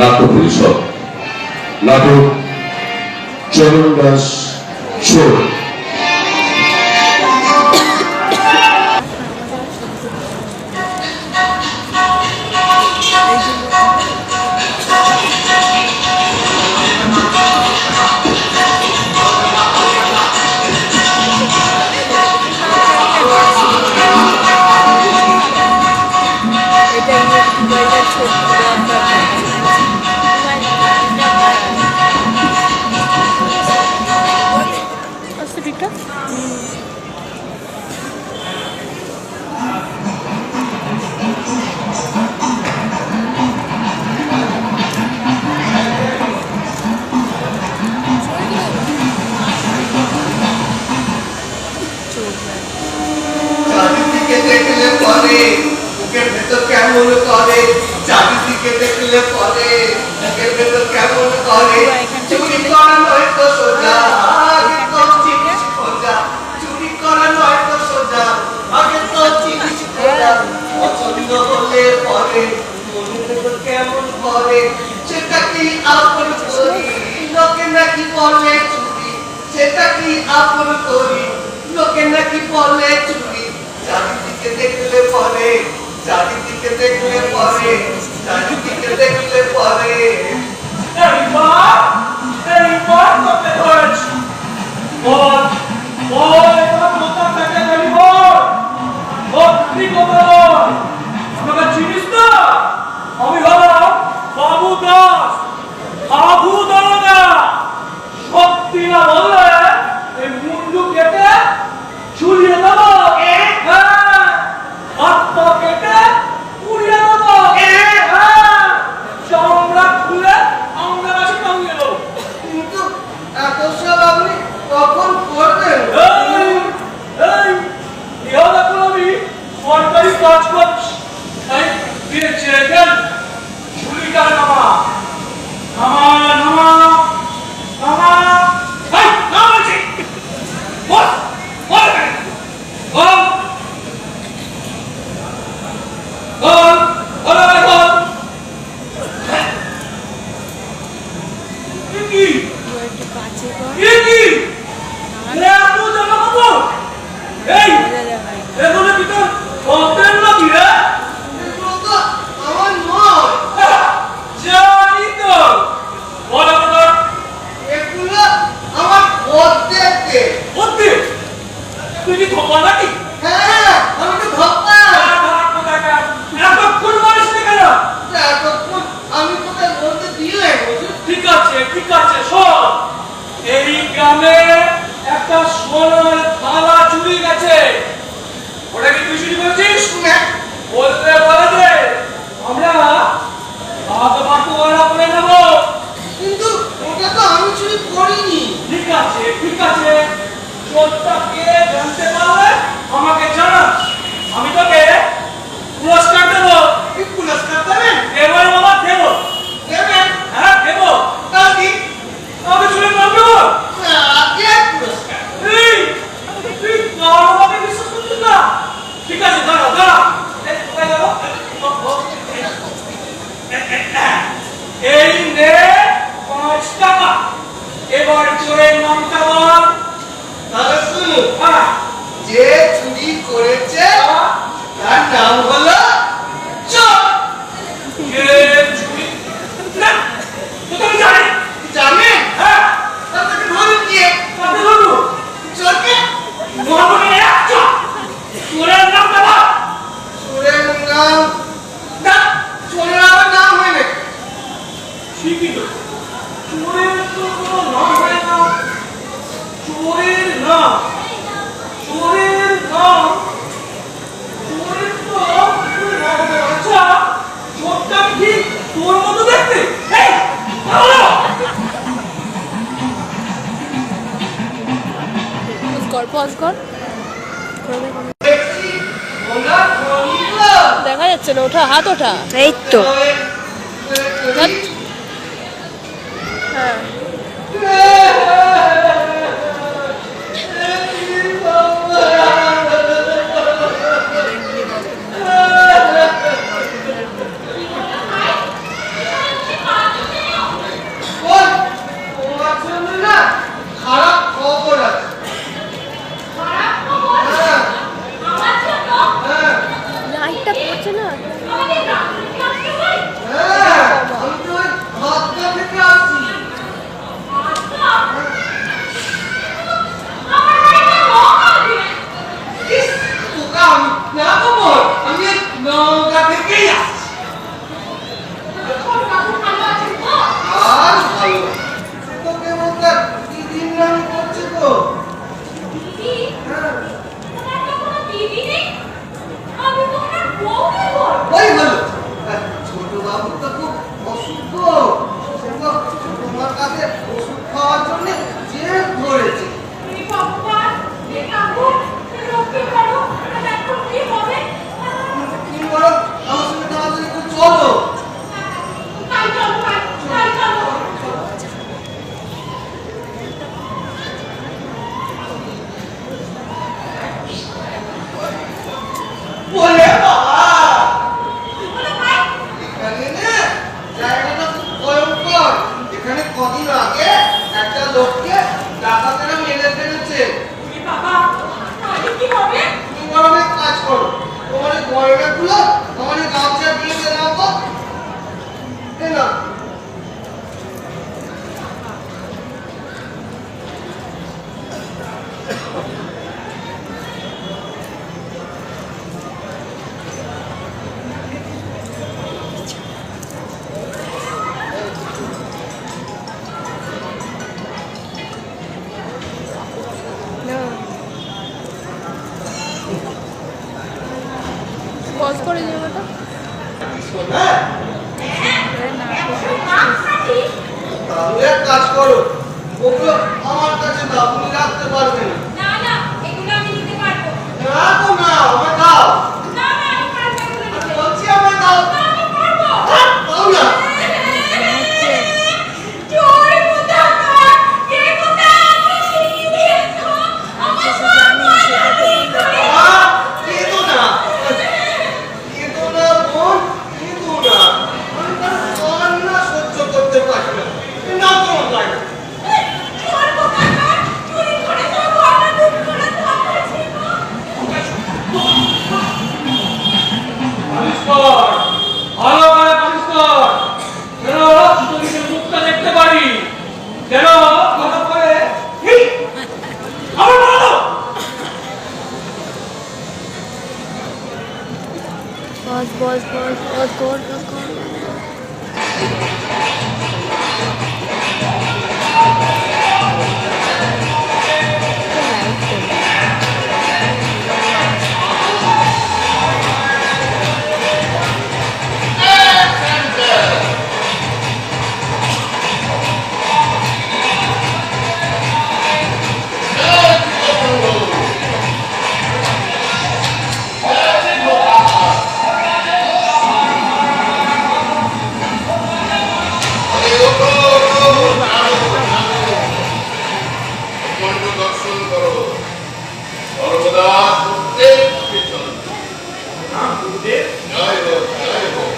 নাট্য পরিষদ। নাটক চরণ দাস চোর। চারিদিকে দেখলে পরে বুকের ভেতর কেমন করে, চারিদিকে দেখলে পরে বুকের ভেতর কেমন করে। চুরি করা নয় তো সোজা, আগে তো জিনিস খোঁজা। চুরি করা নয় তো সোজা, আগে তো জিনিস খোঁজা। পছন্দ হলে পরে মনের ভেতর কেমন করে, সেটা কি আপন করি লোকে নাকি বলে চুরি, সেটা কি আপন করি লোকে নাকি বলে চুরি। চারিদিকে দেখলে পরে, চারিদিকে দেখলে পরে, চারিদিকে দেখলে পরে। এইবার তোকে ধরেছি। বল বল, এবার কোথা থেকে গেলি বল, সত্যি কথা বল। আমাকে চিনিস না? আমি হলাম বাবু দাস, আবু দারোগা। সত্যি না বললে এই মুন্ডু কেটে ঝুলিয়ে দেবো, হাত পা কেটে পুড়িয়ে দেবো, চামড়া খুলে আমরা কাছে টাঙিয়ে দেবো। কিন্তু এত সব আপনি কখন করবেন? এখন আমি সরকারি কাজ করছি, তাই ফিরে চেয়েছেন ঝুলিটা নামা নামা নামা নামা। নামাচ্ছি বল বল বল বল বল বল। কি এই এগুলো কি তোর অপেন নাকি রে? এগুলো তো আমার নয়। জানি তো, বল বল। এগুলো আমার অর্ধেককে। বুদ্ধি তুই কি ধোপা নাকি? হ্যাঁ, আমি তো ধপ্পা। এতক্ষণ মারিস নি কেন? এতক্ষণ আমি কোথায় বলতে দিলে? ঠিক আছে ঠিক আছে, শোন। এই গ্রামে একটা সোনার থালা চুরি গেছে। ওটা কি তুই চুরি করেছিস? বলতে বলে যে আমরা ভাগ বাটোয়ারা করে নেব। কিন্তু ওটা তো আমি চুরি করিনি। ঠিক আছে ঠিক আছে, চোরটাকে জানতে পারলে আমাকে জানাস, আমি তোকে পুরস্কার দেবো। কি পুরস্কার দেবেন? এবার বাবা দেবো। দেবেন? হ্যাঁ দেবো। তাও কি? তবে চুরি করবো। আগে পুরস্কার। এই তুই আমাকে বিশ্বাস করছিস না? ঠিক আছে, দাঁড়া দাঁড়া। এই কোথায় গেল? এই নে 5 টাকা। এবার চোরের নামটা বল। তাহলে শুনুন, হ্যাঁ, যে চুরি করেছে তার নাম হলো চোর। কে চুরি? না, তুই জানিস? জানেন? হ্যাঁ, তাকে ধরুন গিয়ে। তাতে ধরবো। চোরকে? ধরবো না, এক চোর। চোরের নামটা বল। চোরের নাম না, চোরের আবার নাম হয় না। ঠিকই তো, চোরের তো কোনো নাম হয় না। চোরের নাম, চোরের নাম, চোরের তো কোনো নাম হবে না। আচ্ছা, চোরটা কি তোর মতো দেখতে? এই, বলো। পজ কর। দেখছি ওনার ধনীগুলো। দেখা যাচ্ছে না, ওঠা, হাত ওঠা। এই তো পড়ছে না হ্যাঁ আমি তো ওই হাতটা থেকে আসছি ইস, তোকে আমি না খবর আমি এই নওগাঁ থেকেই আসছি আর ভালো তোকে মতো দিদির নাম করছে তো হ্যাঁ ওই ভালো ছোট বাবু তো খুব অসুস্থ সেগুলো তোমার কাছে ওষুধ খাওয়ার জন্য জেদ ধরেছে তুমি বলো আমার সঙ্গে তাড়াতাড়ি একটু চলো বলে বাবা এখানে না জায়গাটা খুব ভয়ঙ্কর এখানে কদিন আগে একটা লোককে ডাকাতেরা মেরে ফেলেছে তুমি বরং এক কাজ করো তোমার এই গয়নাগুলো আমার এই গামছা দিয়ে দাও তো এই নাও। পজ করে জায়গাটা হ্যাঁ তাহলে এক কাজ করো ওগুলো আমার কাছে দাও তুমি রাখতে পারবে না না তো না আমার দাও আমি বলছি আমার দাও দাও না কেঁদো না কেঁদো না বোন কেঁদো না আমি তার কান্না সহ্য করতে পারি না না তোমার লাগে পালিশ কর, ভালো করে পালিশ কর, যেন চোখের মুখটা দেখতে পারি, যেন ভালো করে এই, আবার ভালো পজ পজ পজ পজ কর পজ কর দর্শন করো সর্বদা সত্যের পথে চলো। জয় হোক জয় হোক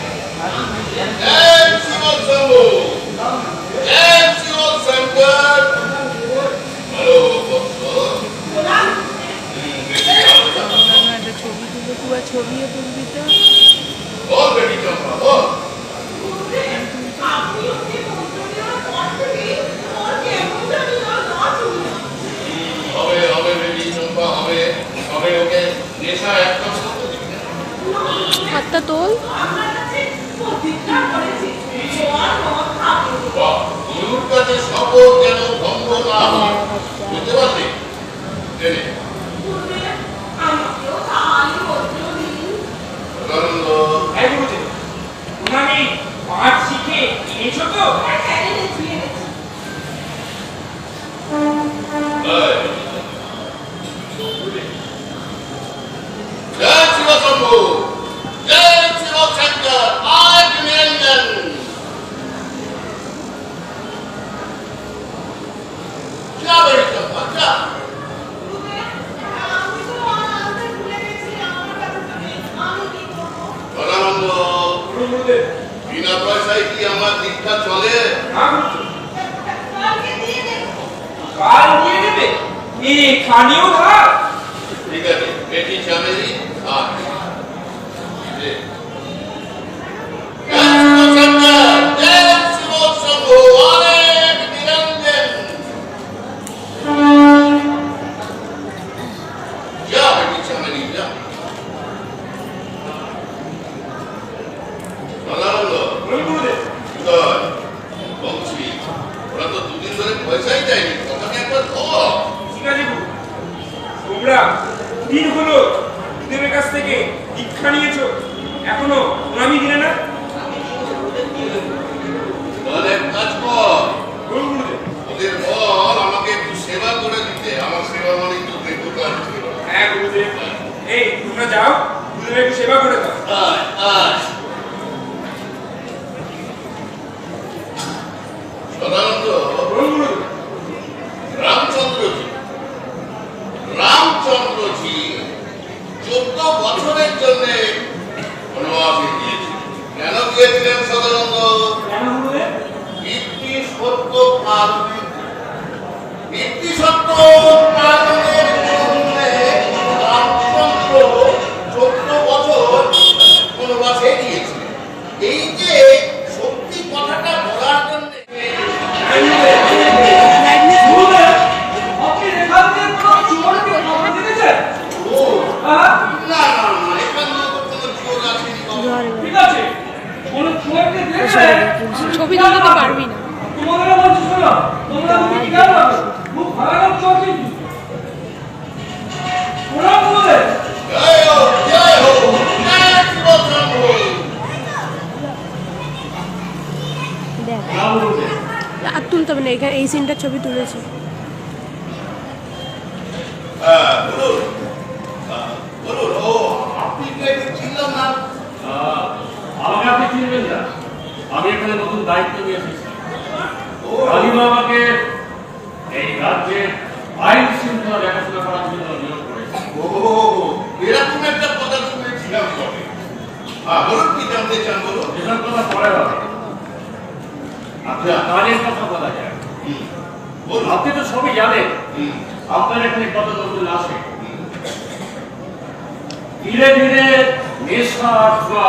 জয় শিব শম্ভু জয় শিব শঙ্কর হ্যালো বৎস একটা ছবি তুলে পুরো ছবিও তুলবি তো বল বেটি চম্পা বল হবে হবে বেটি চম্পা হবে হবে ওকে নেশা একটা করতে দিবি না। হাতটা তোল বাহ, গুরুর কাছে শপথ যেন ভঙ্গ না হয় বুঝতে পারলি জেনে সদানন্দ এই গুরুজি, উনামি পাঁচ শিখে এনেছো তো? जय शिव शंभु जय शिव शंकर आज निरंजन क्या बड़ी चंपा क्या सदानंद গুরুদেব, बिना पैसाয় কি আমার দীক্ষা চলে না গুরুজি, কাল দিয়ে দেবে এখানেও ধার ঠিক আছে বেটি চামেলি আর আসছে। অনেক নিরঞ্জন। যা বেটি চামেলি যা। বলছি ওরা তো দুদিন ধরে পয়সাই দেয়নি, কথাকে একবার বল। ঠিক আছে গুরু। তোমরা দিন হলো গুরুদেবের কাছ থেকে দীক্ষা নিয়েছো, এখনো প্রণামী দিলে না? বল এক কাজ কর, বলুন গুরুদেব। ওদের বল আমাকে একটু সেবা করে দিতে। আমার সেবা মানে তো দেখো কাজ ছিল। হ্যাঁ গুরুদেব, এই তোমরা যাও, গুরুদেবের একটু সেবা করে দাও। আয় আয়। সাধারণত বলুন গুরুদেব। রামচন্দ্রজি 14 বছরের জন্য বনবাসে গিয়েছিলেন। কেন গিয়েছিলেন সাধারণত? কেন গুরুদেব? নীতি সত্য পালনের জন্য রামচন্দ্র 14 বছর বনবাসে গিয়েছিলেন। এই যে সত্যি কথাটা বলার জন্য গুরুদেব, আপনি এখান থেকে কোনো চোরকে খবর দিয়েছেন? হ্যাঁ? ঠিক আছে, কোনো চোরকে দেখলে ছবি তুলতে তো পারবি না। তোমাদেরও বলছি শোনো, তোমরা আমাকে কি খেয়াল রাখো, খুব ভয়ানক চোর কিন্তু। প্রণাম গুরুদেব। দেখ আর তুলতে হবে না, এখানে এই সিনটার ছবি তুলেছি। আমাকে আপনি চিনবেন না, আমি এখানে নতুন দায়িত্ব নিয়ে এসেছি। কালিমা আমাকে এই রাজ্যে আইন শৃঙ্খলা দেখাশোনা করার জন্য নিয়োগ করেছে। এরকম একটা কথা শুনেছিলাম তবে। বলুন কি জানতে চান বলুন। এসব কথা পরে হবে, আপনার কাজের কথা বলা যায়। বলুন। আপনি তো সবই জানেন, আপনার এখানে কত নতুন আসে। ধীরে ধীরে নেশা জুয়া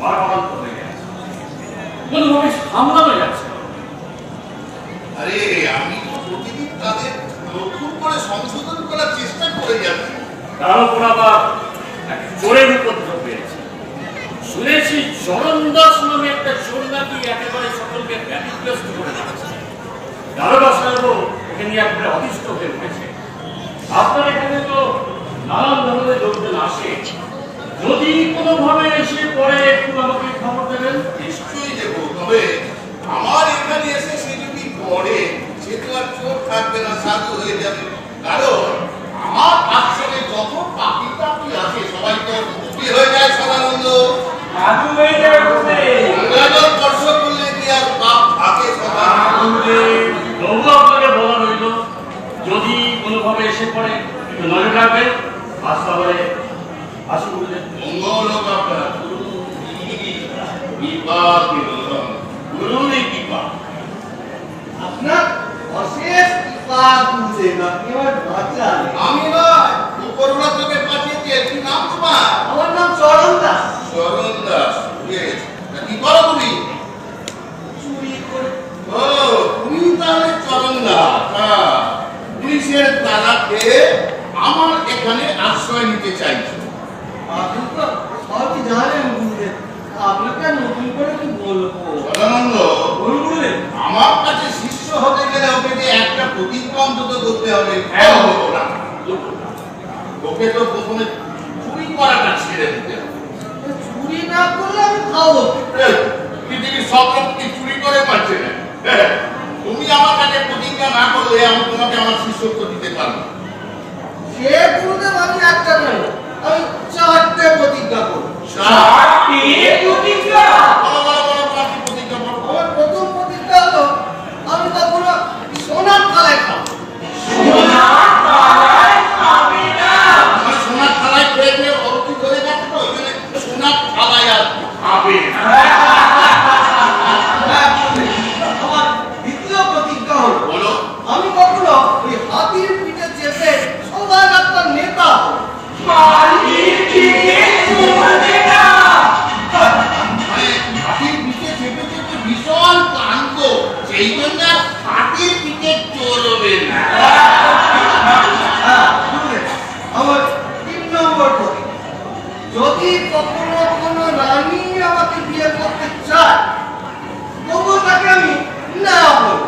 বাড়াবাড়ন্ত হয়ে গেছে, কোনোভাবে সামলানো যাচ্ছে না। আরে আমি তো প্রতিদিন তাদের নতুন করে সংশোধন করার চেষ্টা করে যাচ্ছি। তার উপর আবার এক চোরের উপদ্রব পেয়েছে। শুনেছি চরণ দাস নামে একটা চোর নাকি একেবারে সকলকে ব্যতিগ্রস্ত করে দিয়েছে। দারোগা সাহেবও ওকে নিয়ে একেবারে অতিষ্ঠ হয়ে উঠেছে। আপনার এখানে তো নানান ধরনের লোকজন আসে, যদি কোনোভাবে এসে পরে একটু আমাকে খবর দেবেন। নিশ্চয়ই দেবো, তবে আমার এখানে এসে সে যদি পড়ে সে তো আর চোর থাকবে না, সাধু হয়ে যাবে। কারণ আমার আশ্রমে যত পাপি পাপি আছে সবাই তো কি হয়ে যায় সদানন্দ? সাধু হয়ে যাবে গুরুদেব। গঙ্গাজল স্পর্শ করলে কি আর পাপ থাকে সদানন্দ? তবু আপনাকে বলা রইল, যদি কোনোভাবে এসে পড়ে একটু নজর রাখবেন। আজ তাহলে আসি গুরুদেব। মঙ্গল হোক আপনার। বিপাক বিনোদন গুরুরই কৃপা। আপনার অশেষ কৃপা গুরুদেব, আপনি আমার বাঁচালেন। আমি নয়, উপরওয়ালা তোকে পাঠিয়েছে। কি নাম তোমার? আমার নাম চরণ দাস। চরণ দাস। বেশ। তা কি করো তুমি? চুরি করে ও, তুমি তাহলে চরণ দাস। হ্যাঁ, পুলিশের তারা খেয়ে আমার এখানে আশ্রয় নিতে চাইছো। আপনি তো সবই জানেন গুরুদেব, আপনাকে নতুন করে কি বলবো? সদানন্দ, বলুন গুরুদেব। আমার কাছে শিষ্য হতে গেলে ওকে যে একটা প্রতিজ্ঞা অন্তত করতে হবে। হ্যাঁ। ওকে তো প্রথমে চুরি করাটা ছেড়ে দিতে হবে। চুরি না করলে আমি খাবো কি? পৃথিবীর সব লোক কি চুরি করে পারছে না? তুমি আমার কাছে প্রতিজ্ঞা না করলে আমি তোমাকে আমার শিষ্যত্ব দিতে পারবো না। সে গুরুদেব আমি একটা নয়, আমি 4টে প্রতিজ্ঞা করবো। চারটি প্রতিজ্ঞা? বড় বড় বড় পাঁচটি প্রতিজ্ঞা করবো। আমার প্রথম প্রতিজ্ঞা হলো আমি কখনো সোনার থালায় খাবো। সোনার থালায় খাবি না। মানে সোনার থালায় খেয়ে খেয়ে অরুচি করে যাচ্ছে তো, ওই জন্য সোনার থালায় আর খাবে না। হ্যাঁ, আমার দ্বিতীয় প্রতিজ্ঞা হলো বলো। আমি কখনো ওই হাতির পিঠে চেপে সবার একটা নেতা হবো। মালিক কি চলবে না? যায় তবুও তাকে আমি না বলি।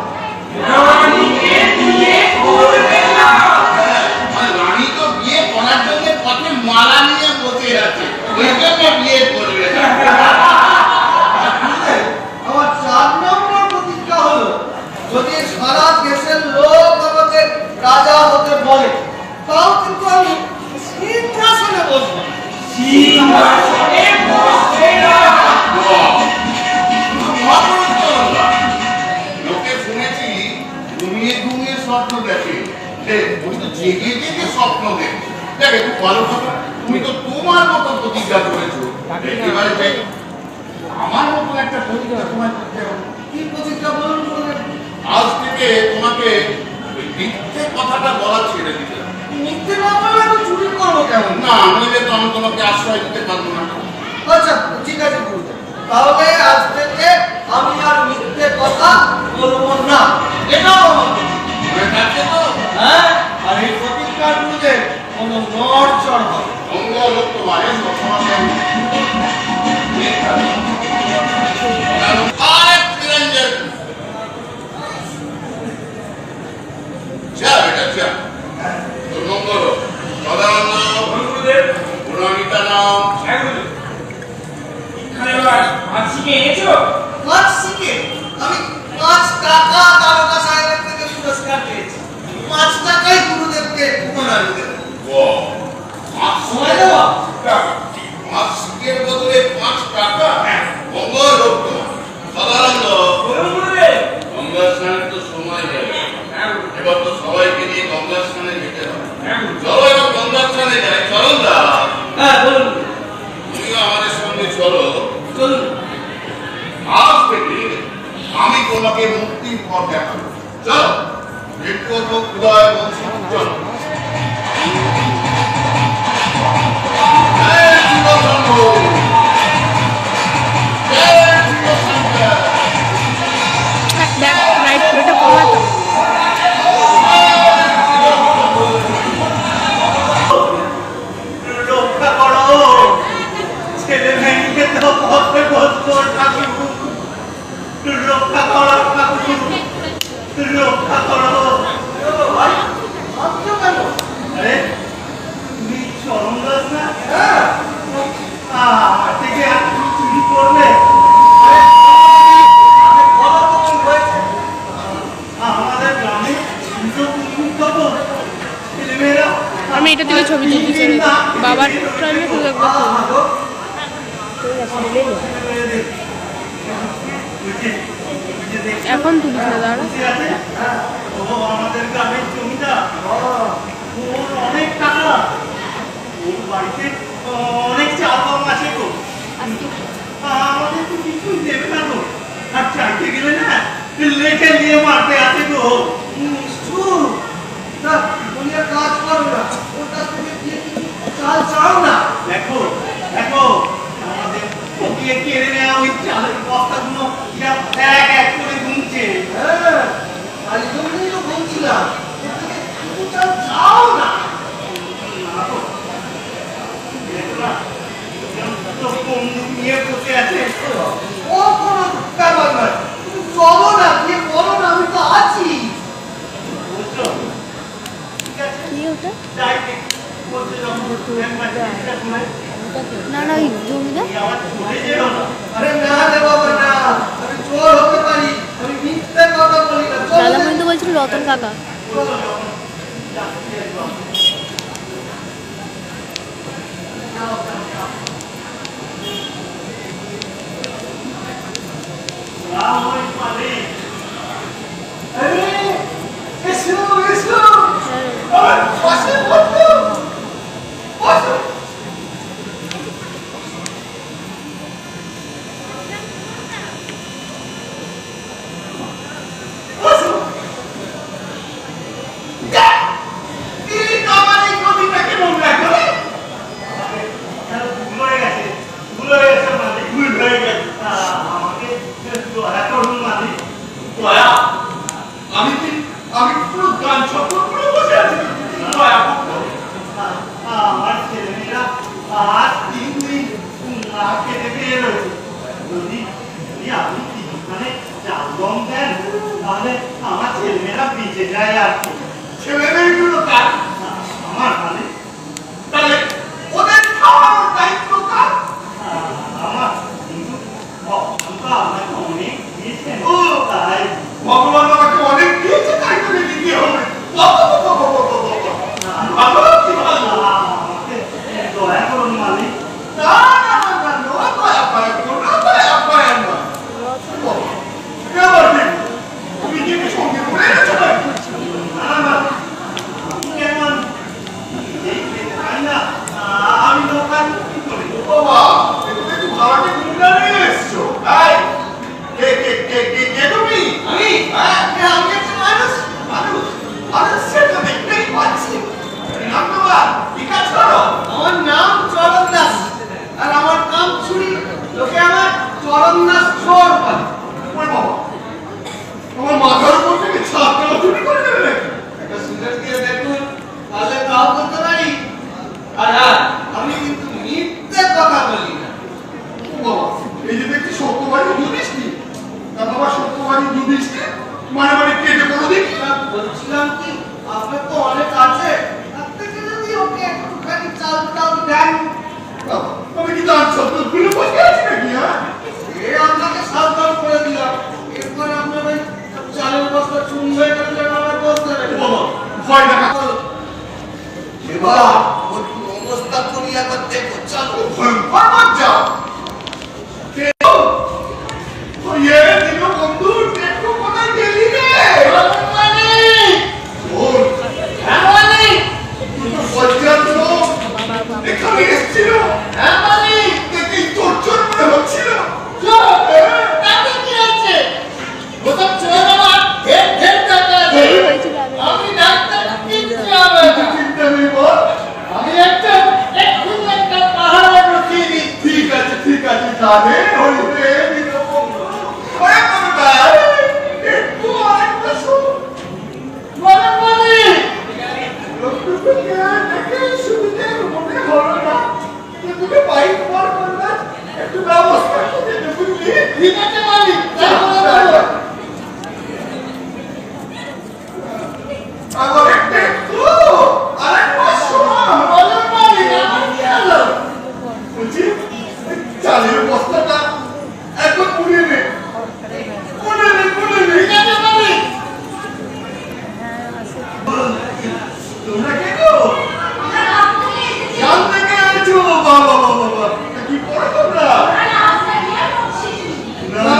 রানী তো বিয়ে করার জন্য পথে মালা নিয়ে বসে আছে, ওই জন্য বিয়ে করবে না। আমার 4 নম্বর প্রতিজ্ঞা হলো, যদি সারা দেশের লোক আমাকে রাজা হতে বলে তাও কিন্তু আমি সিংহাসনে বসবো। লোকে শুনেছি ঘুমিয়ে ঘুমিয়ে স্বপ্ন দেখে, তুমি তো জেগে জেগে স্বপ্ন দেখো। দেখ একটু ভালো কথা, তুমি তো তোমার মতো প্রতিজ্ঞা করেছো, এবারে দেখ আমার মতো একটা প্রতিজ্ঞা তোমায় করতে হবে। কি প্রতিজ্ঞা বলুন বলে? আজ থেকে তোমাকে ওই মিথ্যে কথাটা বলা ছেড়ে দিতে হবে। মিথ্যে না বলে আমি চুরি করবো কেমন? না, নইলে তো আমি তোমাকে আশ্রয় দিতে পারবো না। আচ্ছা ঠিক আছে গুরুদেব, তাহলে আজ থেকে আমি আর মিথ্যে কথা বলবো না, এটাও আমার প্রতিজ্ঞা। মনে থাকছে তো? হ্যাঁ, আর এই প্রতিজ্ঞার বিরুদ্ধে কোনো নড়চড় হবে। মঙ্গল হোক তোমার, সবসময় আমি আরেক নিরঞ্জন। যা বেটা যা, তোর মঙ্গল হোক। সদানন্দ, পুরমিতা নাম। মাছ শিখে আমি 5 টাকা দারোগা সাহেবের থেকে পুরস্কার পেয়েছি। 5 টাকাই গুরুদেবকে উপহার দেব। সময় দেবো? মাছ শিখের বদলে 5 টাকা? মঙ্গল হোক তোমার। সদানন্দ, গঙ্গা স্নানের তো সময় হয়ে গেল। এবার তো সবাইকে নিয়ে গঙ্গা স্নানে যেতে হবে। চলো এবার গঙ্গা স্নানে যাই। চলো দা, হ্যাঁ বলুন। তুমিও আমাদের সঙ্গে চলো। চলুন। আজ থেকে আমি তোমাকে মুক্তির পথ দেখাবো। চলো, একটু উদয় বলছি, চলো। জয় শিবশম্ভু, জয় শিবশঙ্কর। দেখ রাইট পুরোটা কমাতো। রক্ষা করো, ছেলে মেয়েকে তো পথে বসবো ঠাকুর। রক্ষা করো ঠাকুর, রক্ষা করো। ভাই ভাবছো কেন? আরে তুমি চরণ দাস না? হ্যাঁ। ঠিক আছে, তুমি চুরি করবে? আরে বলো তো কি হয়েছে? আমাদের গ্রামে ছেলেমেয়েরা আমি এটা থেকে ছবি তুলতে চাই, বাবার টাইমে তুলে একবার এখন তুলিস না, দাঁড়া। আমাদের গ্রামের জমিদার, ওর অনেক টাকা, ওর বাড়িতে অনেক চাল গম আছে গো। আমাদের তো কিছুই দেবে না গো, আর চাইতে গেলে না লেখে নিয়ে মারতে আছে গো। নিষ্ঠুর, না তুমি আর কাজ করো না, ওর কাছ থেকে দিয়ে চাল চাও না। দেখো দেখো, আমাদের ওকে কেড়ে নেওয়া ওই চালের বস্তাগুলো এক এক করে গুনছে। হ্যাঁ, আর জন্যই তো বলছিলাম চাল চাও না। বন্দুক নিয়ে বসে আছে, ও কোনো ব্যাপার নয়। তুমি চলো না, গিয়ে বলো না আমি তো আছি। বুঝছো? ঠিক আছে, কি ওটা? যাই বলছে যখন একবার চেষ্টা করে। না না, জমিদার। আরে না রে বাবা না, আমি চোর হতে পারি, আমি মিথ্যে কথা বলি না। দাদা বলতে বলছিল রতন কাকা। আমি পুরো গান ছপর করে বসে আছি। আমার ছেলেমেয়েরা আজ 3 দিন না খেতে পেয়ে রয়েছে। যদি যদি আপনি কি মানে চাল গম দেন তাহলে আমার ছেলেমেয়েরা বেঁচে যায় আর কি। ছেলে মেয়েগুলো কার? আমার মানে তাহলে ওদের খাওয়ানোর দায়িত্ব কার? আমার কিন্তু ভগবান আমাকে অনেক দিয়েছেন ও, তাই ভগবান আমাকে অনেক দিয়েছে, তাই তোকে দিতে হবে। ভালো কি ভালো? আমাকে দয়া করুন মালিক। না, না, না, না, না, দয়া পায়া করো না, দয়া পায়া না। এবার দেখো, তুমি কি সঙ্গে করে এনেছো নাকি? না না কেমন এই খাই না আমি দোকান কি করি বাবা, এগুলো একটু ভাড়াটে গুন্ডা নিয়ে এসছো। এই, কে তুমি? আমি আমি একটা মানুষ মানুষ মানুষ সেটা দেখতেই পাচ্ছি। নাম তোমার? কি কাজ করো? আমার নাম চরণ দাস আর আমার নাম চুরি, লোকে আমার চরণ দাস চোর বলে। ওরে বাবা, আমার মাথার উপর থেকে ছাদ দেওয়া চুরি করে দেবে নাকি? একটা সুযোগ দিয়ে দেখুন, তাহলে তাও করতে পারি। আর হ্যাঁ, আমি কিন্তু মিথ্যে কথা বলি না। ও বাবা, এই যে দেখছি সত্যবাদী যুধিষ্ঠি, তা বাবা সত্যবাদী যুধিষ্ঠি মানে কেটে কোনো দেখি। তা বলছিলাম কি, আপনার তো অনেক আছে, তার থেকে যদি ওকে একটুখানি চাল টাল দেন, বাবা, আমি কি দান শব্দ ভুলে বসে আছি নাকি? হ্যাঁ, এ আপনাকে সাবধান করে দিলাম। এরপরে আপনার ওই চালের বস্তা চুন হয়ে গেলে যেন আমার দোষ দেবেন। ও বাবা, ভয় দেখা এবার ওর অবস্থা করিয়া করতে চলো। ভয়ঙ্কর মজ্জা। কেউ? ও ইয়ে, দিল বন্ধু, দেখো কোথায় গেলি রে? ওর, তুই তো বজ্জাত লোক, এখানে এসেছিল। দেখেই তোর চোর মনে হচ্ছিল। হয়েছিল চিন্তা নেই বল। ঠিক আছে, জানে হইবে দিল বন্ধু। ওরে বাবা, একটু আরেকটা শোন। লোকটুকুকে দেখে সুবিধে মনে হলো না যে তুমি বাইক পার করলে একটু ব্যবস্থা করে দেবে, বুঝলি? ঠিক আছে মালিক, আবার একটু আরেকটা শোন। বলছি, ওই চালের বস্তাটা এখন পুড়ে নে। তোমরা কে গো? জাল থেকে এনেছো? বাবা, কি করো তোমরা? না,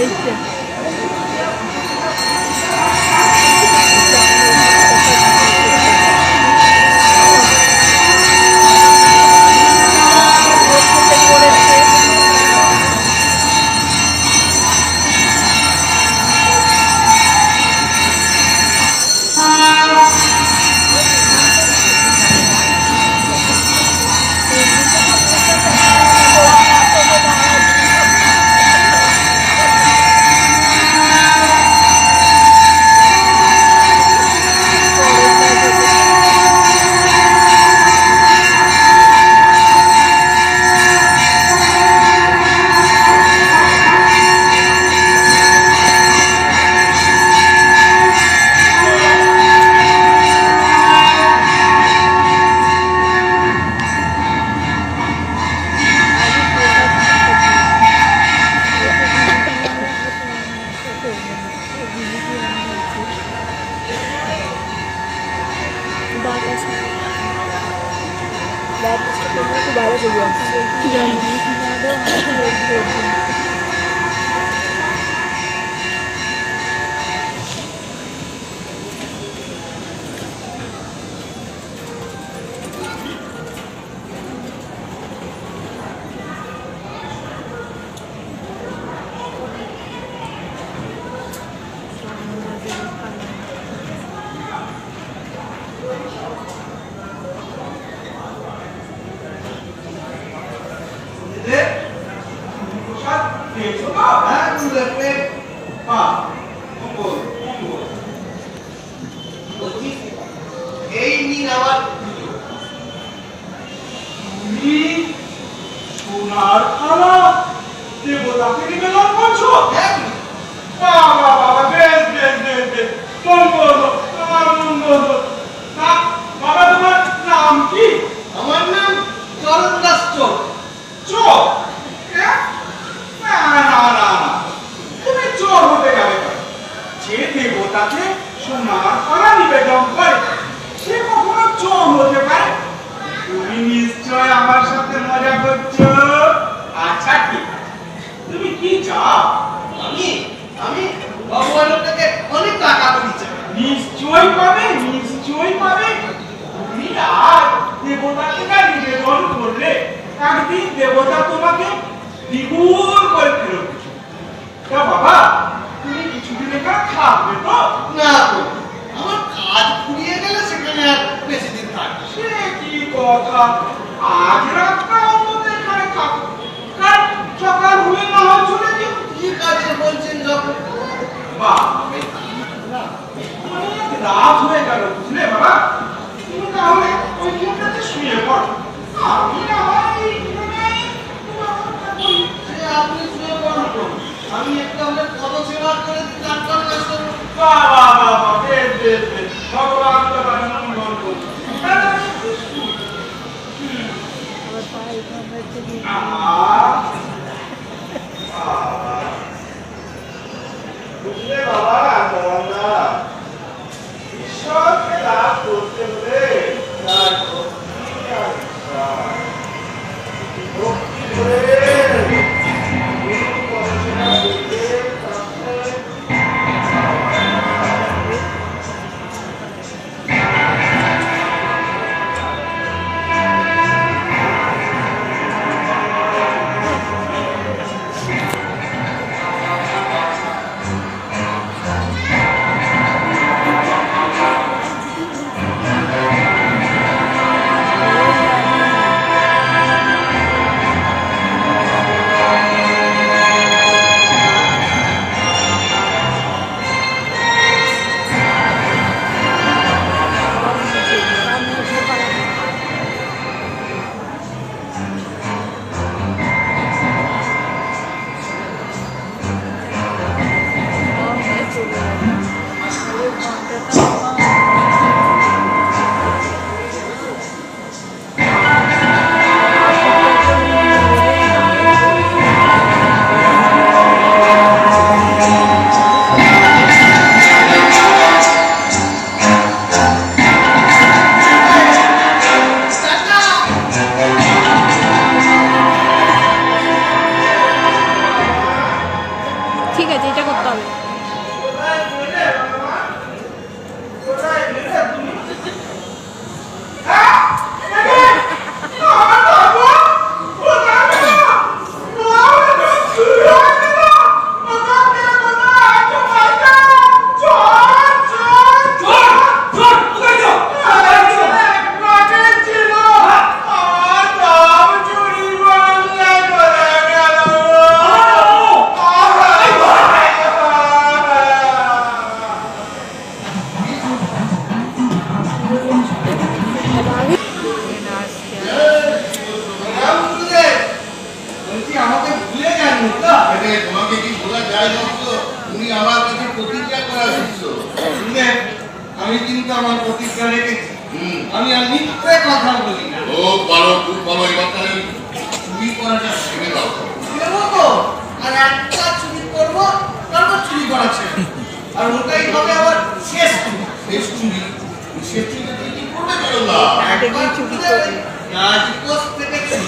এইটা ভালো এই নিন আমার সোনার থালা দেবতাকে নিবেদন করছো? হ্যাঁ বাবা বাবা বেশ বেশ বেশ বেশ মঙ্গল তোমার মঙ্গল। বাবা তোমার নাম কি? আমার নাম চরণ দাস চোর। চোর? না না না না, তুমি চোর হতে গেলে যে দেবতাকে সোনার থালা নিবেদন করে সে কখনো চোর হতে পারে? তুমি নিশ্চয় আমার সাথে মজা করছো। আচ্ছা ঠিক, তুমি কি চাও? আমি আমি ভগবানের থেকে অনেক টাকা করি চাই। নিশ্চয় পাবে, নিশ্চয় পাবে। তুমি আর দেবতাকে না নিবেদন করলে একদিন দেবতা তোমাকে দ্বিগুণ করে ফেরত দেবে। তা বাবা তুমি কিছুদিন এখানে থাকবে তো? না তো আমার কাজ ফুরিয়ে গেলে সেখানে আর বেশি দিন থাকবে। সে কি কথা, আজ রাতটা অন্তত এখানে থাকো, কাল সকাল হলে না হয় চলে যেও। কি কাজে বলছেন যখন? বাহ, অনেক রাত হয়ে গেল বুঝলে বাবা। তুমি তাহলে ওইখানটাতে শুয়ে পড়ো, আমি না হয় এইখানে সে আপনি শুয়ে পড়ুন তো। আমি একটা হলে কত সেবা করে দিই তারপর আসবো। বাহ বাহ বাহ বাহ, বেশ বেশ বেশ, ভগবান তোমার মঙ্গল করুন। আমার পায়ে কামড়াচ্ছে বুঝলে বাবা, জগন্নাথ ঈশ্বরকে লাভ করতে হলে তার ভক্তি আর বিশ্বাস। ভক্তি করে গুরু বর্ষনা করতে তাকে আমি কিন্তু আমার প্রতিজ্ঞা রেখেছি আমি আর মিথ্যে কথা বলি না। খুব ভালো এবার তাহলে চুরি করাটা শিখে দাও। দেবো তো, আর একটা চুরি করবো, তারপর চুরি করা ছেড়ে দেবো। আর ওটাই হবে আবার শেষ চুরি। শেষ চুরি শেষ চুরি তুই কি করবে জরুল্লা? একবার চুরি করে কাজ করতে গেছি।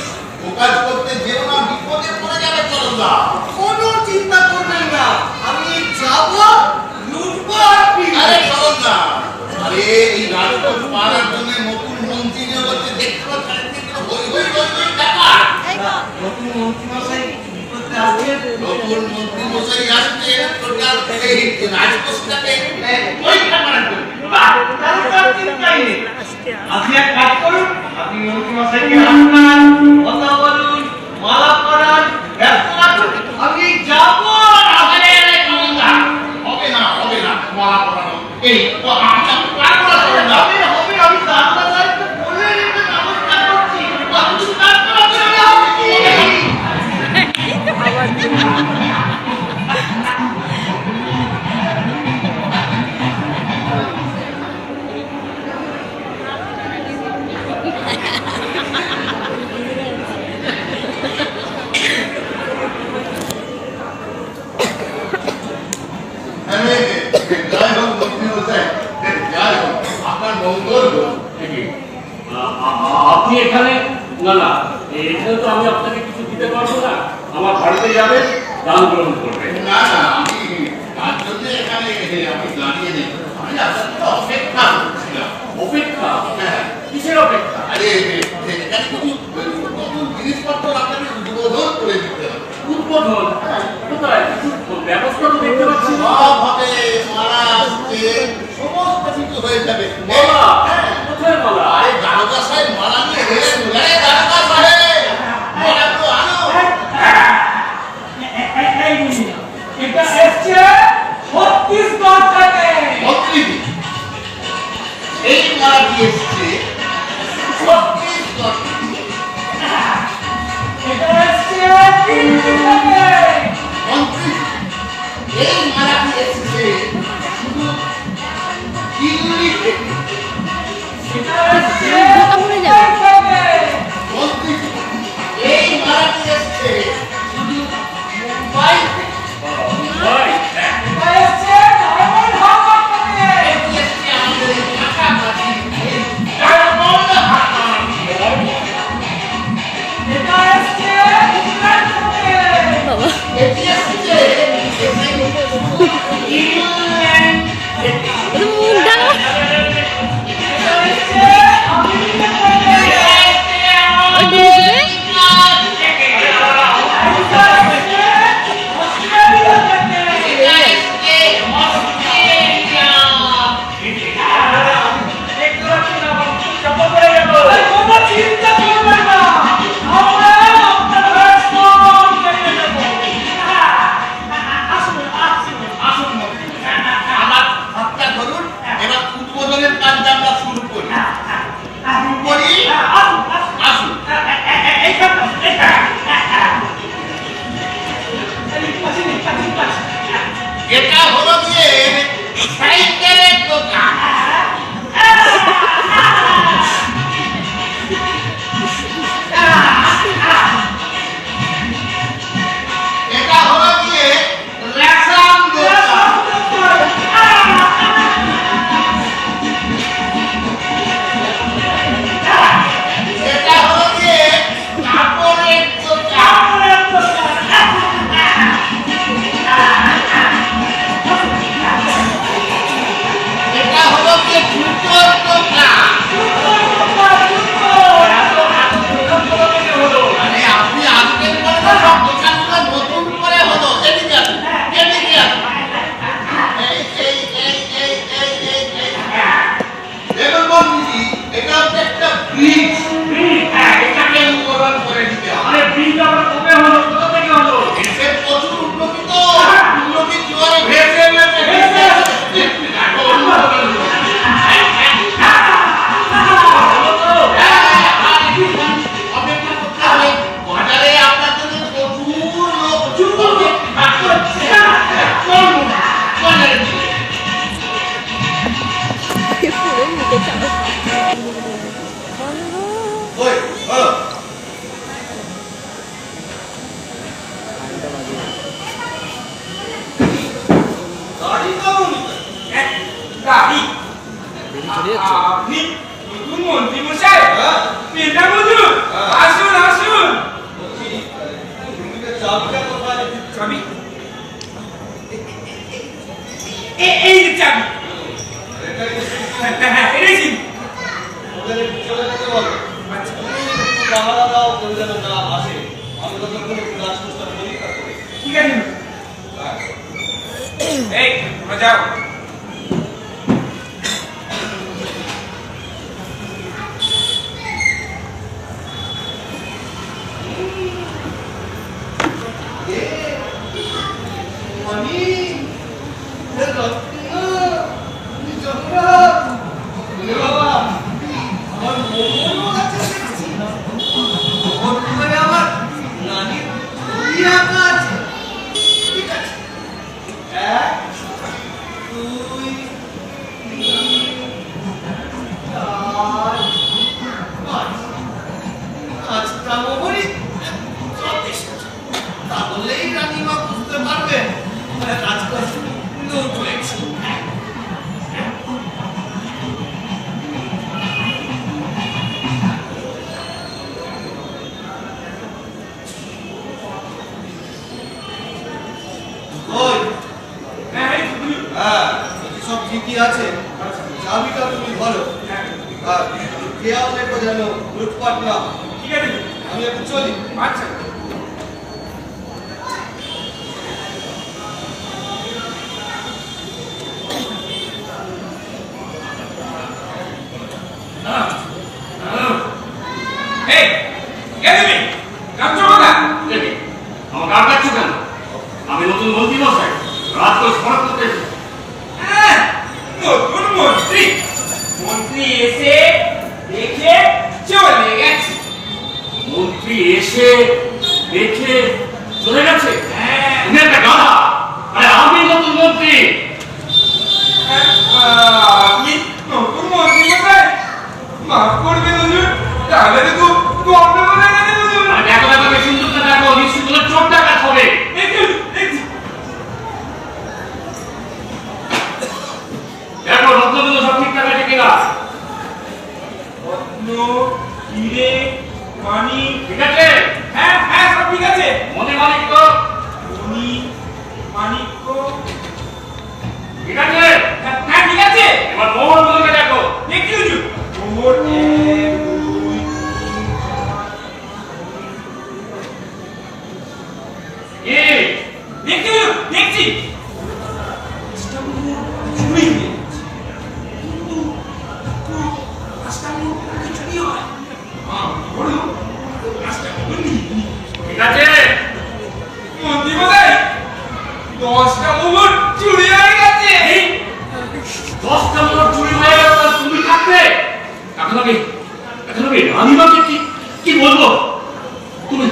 ও কাজ করতে যেও না, বিপদে পড়ে যাবে জরুল্লা। কোনো চিন্তা করবেন না, আমি যাব লুটবো আর ফিরবো। আরে জরুল্লা, আরে এই রাজপথ পাড়ার জন্য নতুন মন্ত্রী নিয়োগ হচ্ছে, দেখতে পাচ্ছেন হই হই হই হই টাকা। নতুন মন্ত্রী মশাই কি করতে আসছেন? নতুন মন্ত্রী মশাই আসছে টোটাল এই রাজপথটাকে পরীক্ষা করার জন্য। আপনি এক কাজ করুন, আপনি মন্ত্রী মশাইকে আপনার কথা বলুন, মালা পরান, ব্যস্ত রাখুন, আমি যাবো। আরে আরে জরুল্লা, হবে না মারা পড়ানো এই আমি পারবো না জরুল্লা। হবে আমি দাদা সাহেবকে বলে রেখে ব্যবস্থা করছি। আপনি কাজ করা যাই হোক মন্ত্রী মশাই, যাই হোক আপনার মঙ্গল হোক। আপনি এখানে না এখানে তো আমি আপনাকে কিছু দিতে পারবো না। আমার বাড়িতে যাবেন, দান গ্রহণ করবেন। না আমি তার জন্য এখানে আমি দাঁড়িয়ে নেই, আমি আপনার জন্য অপেক্ষা করছিলাম। অপেক্ষা? হ্যাঁ, কিসের অপেক্ষা? আরে এখানে নতুন জিনিসপত্র আপনাকে উদ্বোধন করে দিতে হবে। উদ্বোধন? কোথায়? কিছু ব্যবস্থা তো দেখতে পাচ্ছি না। সব হবে, মারা আসছে, সমস্ত কিছু হয়ে যাবে। মালা? হ্যাঁ। কোথায় মালা? আরে দারোগা সাহেব মারা নিয়ে গেলেন। আরে দারোগা সাহেব মালা তো আনো। এটা এসছে ছত্তিশগড় থেকে। মন্ত্রীজি, এই মালাটি এসছে ছত্তিশগড় থেকে। এটা এসছে দিল্লি থেকে। মন্ত্রীজি, এই মালাটি এসছে শুধু দিল্লি থেকে। এটা এসছে ঢাকা পড়ে যাবে। মুম্বাই থেকে। মন্ত্রীজি, এই মালাটি এসছে শুধু মুম্বাই থেকে। ভাই, হ্যাঁ। এটা এসছে ডায়মন্ড হারবার থেকে। এটি এসছে আমাদের এই কাছাকাছি ডায়মন্ড হারবার। এটা এসছে ইংল্যান্ড থেকে। বাবা এটি এসছে ইংল্যান্ড থেকে। ওদের মুখ ঢাকা। এটা এসছে আমেরিকা থেকে। ওই ঢুকবে। এটা এসছে অস্ট্রেলিয়া থেকে। এই কোনো চিন্তা করবেন না, আমরা আপনার সব দেখে নেব। আসুন মন্ত্রী, আমার হাতটা ধরুন, এবার উদ্বোধনের কাজটা আমরা শুরু করি। আসুন। এটা হলো গিয়ে সাইকেলের দোকান। এটা হলো গিয়ে রেশন দোকান। এটা হলো গিয়ে কাপড়ের দোকান। চাবিটা কোথায়? চাবি এই যে চাবি। এটাই হ্যাঁ এটাই ছিল। ওদের একটু চলে যেতে বলো। একটু পাহারা দাও, কেউ যেন না আসে। আমি ততক্ষণ একটু রাজকোষটা পরীক্ষা করি। ঠিক আছে। হ্যাঁ। এই তোমরা যাও। তাহলেই রানীমা বুঝতে পারবেন রাজকোষ চলেছে। ওই হ্যাঁ এই তুমি হ্যাঁ সব ঠিকই আছে, চাবিটা তুমি ধরো আর খেয়াল রেখো যেন লুটপাট না। ঠিক আছে। আমি একটু চলি। আচ্ছা এই কে তুমি কাঁদছো কথা? দেখি আমার গাড় কাটছো কেন? আমি নতুন মন্ত্রী মশাই, রাজকোষ খরচ করতে এসেছি। নতুন মন্ত্রী মন্ত্রী এসে দেখে চলে গেছে। মন্ত্রী এসে দেখে চলে গেছে? হ্যাঁ তুমি একটা গাধা। আরে আমি নতুন মন্ত্রী। আপনি নতুন মন্ত্রী মশাই? মাফ করবেন হুজুর, তাহলে তো গন্ডগোল হয়ে গেছে হুজুর। আর দেখো দেখো সিন্দুকটা দেখো, নিশ্চিত করে চোর ডাকাত হবে। দেখছি দেখো রত্নগুলো সব ঠিকঠাক আছে কিনা। রত্ন হিরে মানিক ঠিক আছে? হ্যাঁ হ্যাঁ সব ঠিক আছে। মনে মালিক তো মণি মাণিক্য ঠিক আছে? হ্যাঁ ঠিক আছে। এবার মোহরগুলোকে দেখো। দেখছি হুজুর। মোহর 1 2 কি? দেখছি হুজুর দেখছি। চুরি কিন্তু পাঁচটা মোহর চুরি হয়। বলো পাঁচটা মোহর ঠিক আছে? মন্ত্রী মশাই 10টা মোহর চুরি হয়ে গেছে। এই 10টা মোহর চুরি হয়ে গেল, আর তুমি থাকবে? এখন আমি রানীমাকে কি কি বলবো? তুমি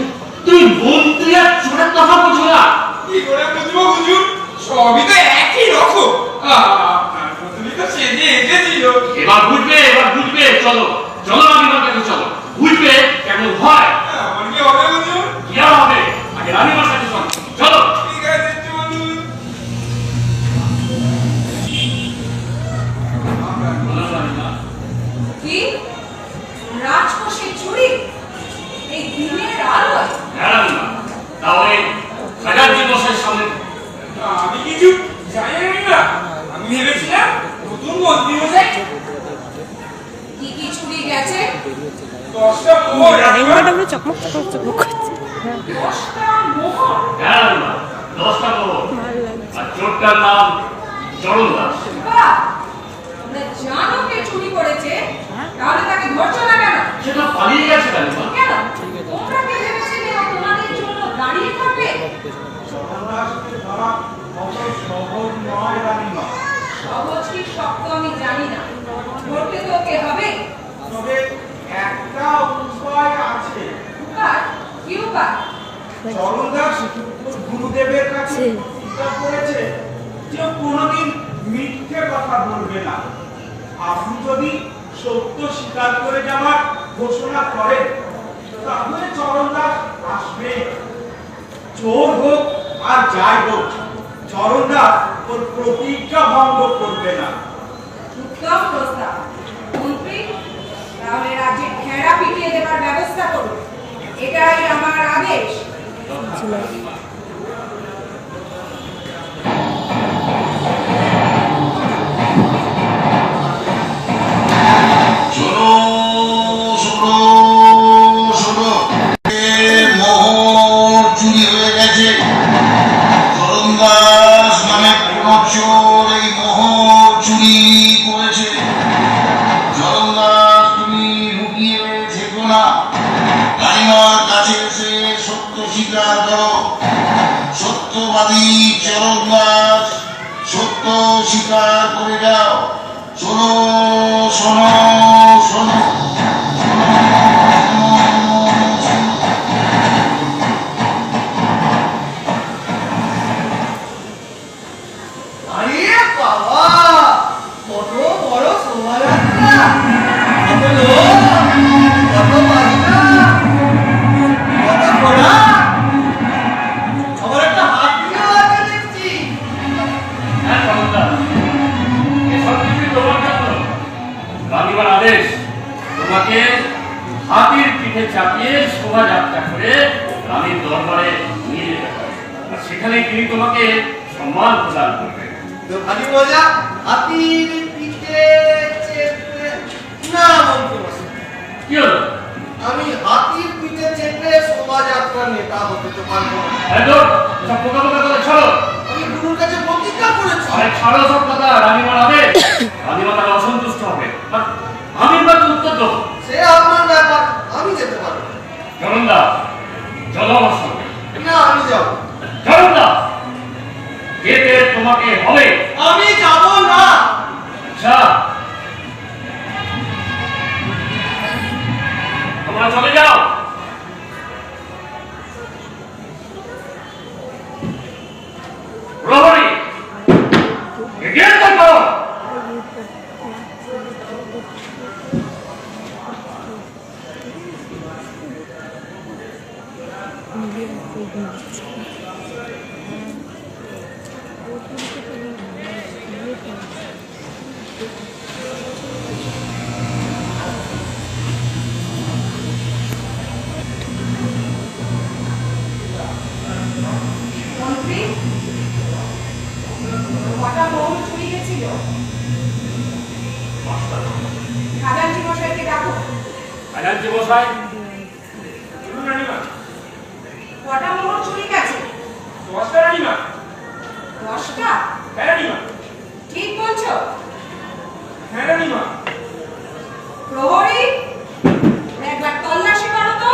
তুমি মন্ত্রী আর চোরের তফাৎ বুঝো না? কি করে বুঝবো হুজুর? সবই তো একই রকম। আপনার মতনই তো সেজে এসেছিল। এবার বুঝবে। চলো চলো রানীমার কাছে চলো, বুঝবে কেমন হয়। আমার কি হবে হুজুর? কি আর হবে? আগে রানীমার কাছে চলো। চলো। ঠিক আছে চলুন। বলো রানীমা। কি রাজকোষে চুরি এই দিনের আলোয়? হ্যাঁ রানীমা, তাহলে খাজাঞ্চি বসের সামনে আমি কিছু জানি না। আমি ভেবেছিলাম নতুন মন্ত্রী মশাই কি কি চুরি গেছে? 10টা মোহর লেহেঙ্গাটা পুরো চকমক করছে। 10টা মোহর? হ্যাঁ রানীমা, 10টা মোহর। ভালো লাগছে। আর চোরটার নাম চরণ দাস। বাহ! তোমরা জানো কে চুরি করেছে, তাহলে তাকে ধরছো না কেন? সেটা পালিয়ে গেছে রানীমা। কেন তোমরা কি ভেবেছিলে ও তোমাদের জন্য দাঁড়িয়ে থাকবে? সহজ কি শক্ত আমি জানি না, ধরতে তো ওকে হবে। তবে একটা উপায় আছে। উপায়? কি উপায়? চরণদাস গুরুদেবের কাছে প্রতিজ্ঞা করেছে যে কোনোদিন মিথ্যে কথা বলবে না। আপনি যদি সত্য স্বীকার করে যাওয়ার ঘোষণা করেন তাহলে চরণদাস আসবে। চোর হোক আর যাই হোক, চরণদাস ওর প্রতিজ্ঞা ভঙ্গ করবে না। উত্তম প্রস্তাব। মন্ত্রী, তাহলে রাজ্যে ঘেরা পিটিয়ে দেবার ব্যবস্থা করুন, এটাই আমার আদেশ। নয়। শোনো শোনো শোনো, মোহর চুরি হয়ে গেছে। চরণদাস নামে কোনো চোর এই মোহর চুরি করেছে। চরণদাস, তুমি লুকিয়ে থেকো না, রানীমার কাছে এসে সত্য স্বীকার করো। সত্যবাদী চরণদাস, সত্য স্বীকার করে যাও। শোনো শোনো শোনো, আরে বাবা, কত বড় শোভাযাত্রা, কত লোক, কত বাজনা, কত ঘোড়া, আবার একটা হাতিও আছে দেখছি। হ্যাঁ চরণদাস, এসব কিছুই তোমার জন্য। রানীমার আদেশ, তোমাকে হাতির পিঠে চাপিয়ে শোভাযাত্রা করে রানীর দরবারে নিয়ে যেতে হবে। আর সেখানে তিনি তোমাকে সম্মান প্রদান করবেন। তো ভারী মজা, হাতির পিঠে চেপে না মন্ত্রী, কি হলো? আমি হাতির পিঠে চেপে শোভাযাত্রার নেতা হতে তো পারবো না। একদম সব পোকা পোকা করে ছাড়ো। আমি গুরুর কাছে প্রতিজ্ঞা করেছি। আরে ছাড়ো সব কথা। রানীমার আদেশ, রানীমা তারা অসন্তুষ্ট হবে। আর আমি বা উত্তর দেবো। সে আপনার ব্যাপার, আমি যেতে পারবো না। চরণদাস, চলো আমার সঙ্গে। না, আমি যাবো। চরণদাস, যেতে তোমাকে হবে। আমি যাব না। আচ্ছা, তোমরা চলে যাও। প্রহরী, এগিয়ে থাকো। মন্ত্রী, কটা মোহর চুরি গেছিল? খাজাঞ্চি মশাইকে ডাকো। খাজাঞ্চি মশাই, কটা মোহর চুরি গেছে? 10টা রানীমা। 10টা? হ্যাঁ রানীমা, ঠিক বলছো? হ্যাঁ রানীমা। প্রহরী, একবার তল্লাশি করো তো।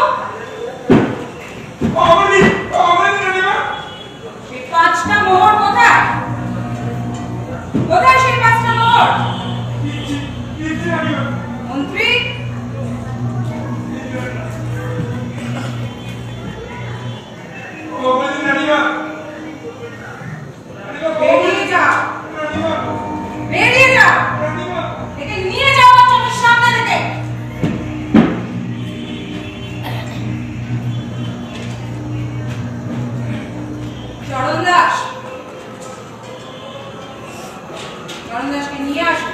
অমনি রানীমা। সেই 5টা মোহর কোথায়? কোথায় সেই 5টা মোহর? কি রানীমা? মন্ত্রী, অমনি রানীমা। বেরিয়ে যাও, রানীমা, বেরিয়ে যাও। রানীমা। একে নিয়ে যাও আমার চোখের সামনে থেকে। চরণদাস, চরণদাসকে নিয়ে আসো।